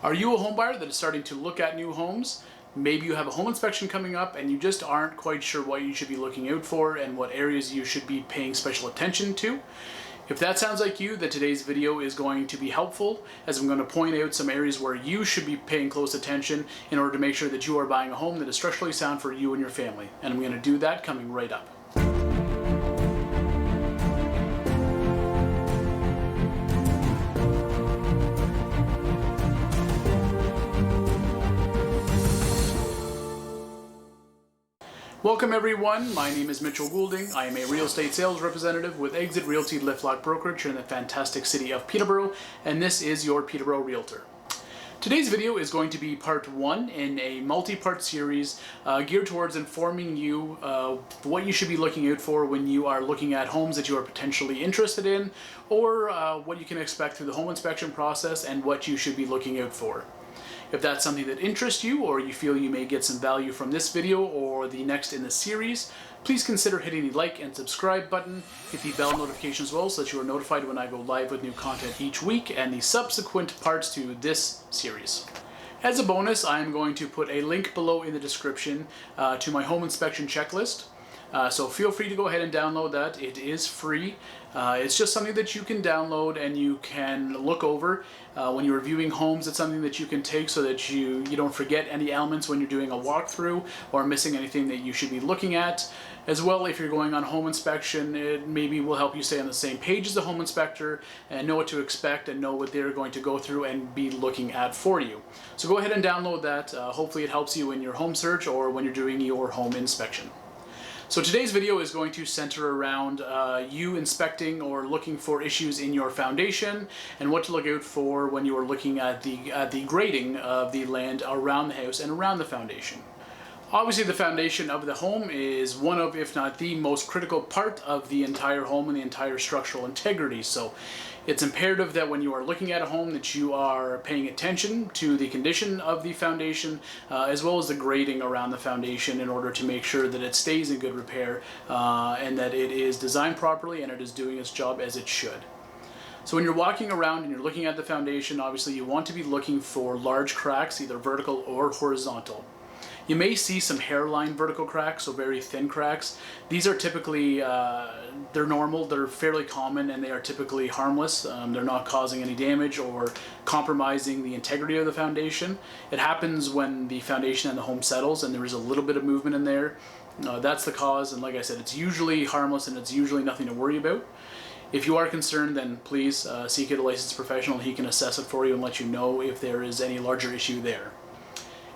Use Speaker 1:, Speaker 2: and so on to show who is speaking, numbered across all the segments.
Speaker 1: Are you a home buyer that is starting to look at new homes? Maybe you have a home inspection coming up and you just aren't quite sure what you should be looking out for and what areas you should be paying special attention to. If that sounds like you, then today's video is going to be helpful, as I'm going to point out some areas where you should be paying close attention in order to make sure that you are buying a home that is structurally sound for you and your family. And I'm going to do that coming right up. Welcome everyone, my name is Mitchell Goulding. I am a real estate sales representative with Exit Realty Lifelock Brokerage here in the fantastic city of Peterborough, and this is your Peterborough Realtor. Today's video is going to be part one in a multi-part series geared towards informing you what you should be looking out for when you are looking at homes that you are potentially interested in, or what you can expect through the home inspection process and what you should be looking out for. If that's something that interests you, or you feel you may get some value from this video or the next in the series, please consider hitting the like and subscribe button, hit the bell notification as well so that you are notified when I go live with new content each week and the subsequent parts to this series. As a bonus, I am going to put a link below in the description to my home inspection checklist. So feel free to go ahead and download that. It is free. It's just something that you can download and you can look over. When you're reviewing homes, it's something that you can take so that you don't forget any elements when you're doing a walkthrough or missing anything that you should be looking at. As well, if you're going on home inspection, it maybe will help you stay on the same page as the home inspector and know what to expect and know what they're going to go through and be looking at for you. So go ahead and download that. Hopefully it helps you in your home search or when you're doing your home inspection. So today's video is going to center around you inspecting or looking for issues in your foundation and what to look out for when you are looking at the grading of the land around the house and around the foundation. Obviously, the foundation of the home is one of, if not the most critical part of the entire home and the entire structural integrity. So it's imperative that when you are looking at a home that you are paying attention to the condition of the foundation as well as the grading around the foundation in order to make sure that it stays in good repair and that it is designed properly and it is doing its job as it should. So when you're walking around and you're looking at the foundation, obviously you want to be looking for large cracks, either vertical or horizontal. You may see some hairline vertical cracks, so very thin cracks. These are typically, they're normal, they're fairly common, and they are typically harmless. They're not causing any damage or compromising the integrity of the foundation. It happens when the foundation and the home settles and there is a little bit of movement in there. That's the cause, and like I said, it's usually harmless and it's usually nothing to worry about. If you are concerned, then please seek out a licensed professional. He can assess it for you and let you know if there is any larger issue there.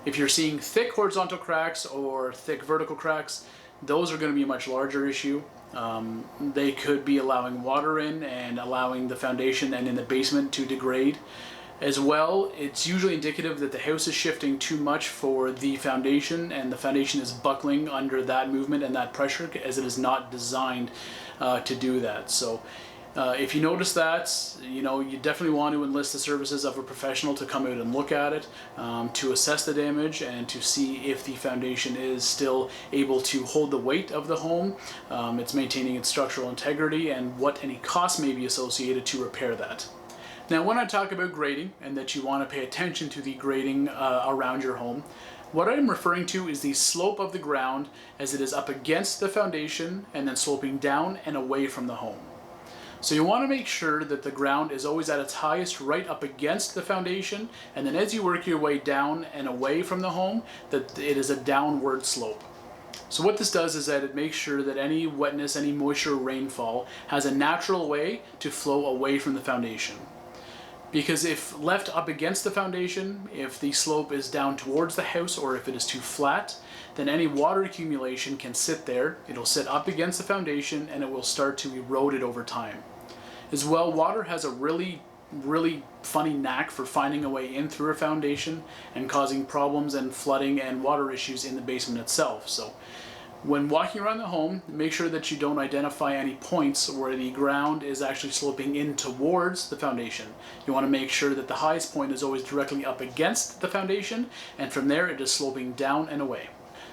Speaker 1: If you're seeing thick horizontal cracks or thick vertical cracks, those are going to be a much larger issue. They could be allowing water in and allowing the foundation and in the basement to degrade. As well, it's usually indicative that the house is shifting too much for the foundation and the foundation is buckling under that movement and that pressure as it is not designed to do that. So if you notice that, you definitely want to enlist the services of a professional to come out and look at it, to assess the damage and to see if the foundation is still able to hold the weight of the home, it's maintaining its structural integrity, and what any costs may be associated to repair that. Now, when I talk about grading and that you want to pay attention to the grading around your home, what I'm referring to is the slope of the ground as it is up against the foundation and then sloping down and away from the home. So you want to make sure that the ground is always at its highest right up against the foundation, and then as you work your way down and away from the home, that it is a downward slope. So what this does is that it makes sure that any wetness, any moisture, rainfall has a natural way to flow away from the foundation. Because if left up against the foundation, if the slope is down towards the house or if it is too flat, then any water accumulation can sit there. It'll sit up against the foundation and it will start to erode it over time. As well, water has a really funny knack for finding a way in through a foundation and causing problems and flooding and water issues in the basement itself. So when walking around the home, make sure that you don't identify any points where the ground is actually sloping in towards the foundation. You want to make sure that the highest point is always directly up against the foundation, and from there it is sloping down and away.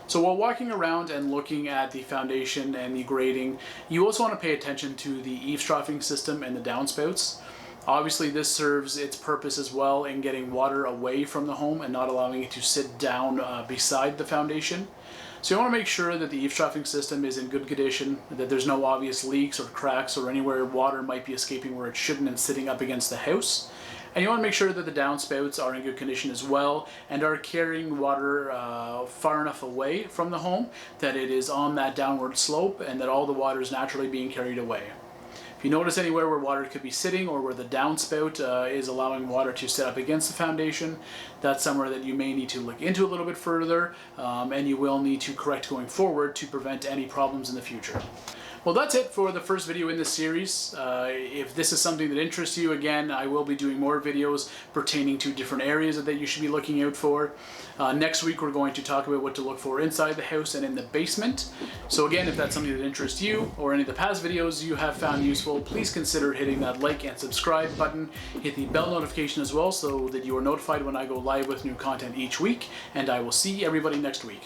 Speaker 1: So while walking around and looking at the foundation and the grading, you also want to pay attention to the eavesdropping system and the downspouts. Obviously, this serves its purpose as well in getting water away from the home and not allowing it to sit down beside the foundation. So you want to make sure that the eavesdropping system is in good condition, that there's no obvious leaks or cracks or anywhere water might be escaping where it shouldn't and sitting up against the house. And you want to make sure that the downspouts are in good condition as well and are carrying water far enough away from the home that it is on that downward slope and that all the water is naturally being carried away. If you notice anywhere where water could be sitting or where the downspout is allowing water to sit up against the foundation, that's somewhere that you may need to look into a little bit further, and you will need to correct going forward to prevent any problems in the future. Well, that's it for the first video in this series. If this is something that interests you, again, I will be doing more videos pertaining to different areas that you should be looking out for. Next week, we're going to talk about what to look for inside the house and in the basement. So again, if that's something that interests you or any of the past videos you have found useful, please consider hitting that like and subscribe button. Hit the bell notification as well so that you are notified when I go live with new content each week. And I will see everybody next week.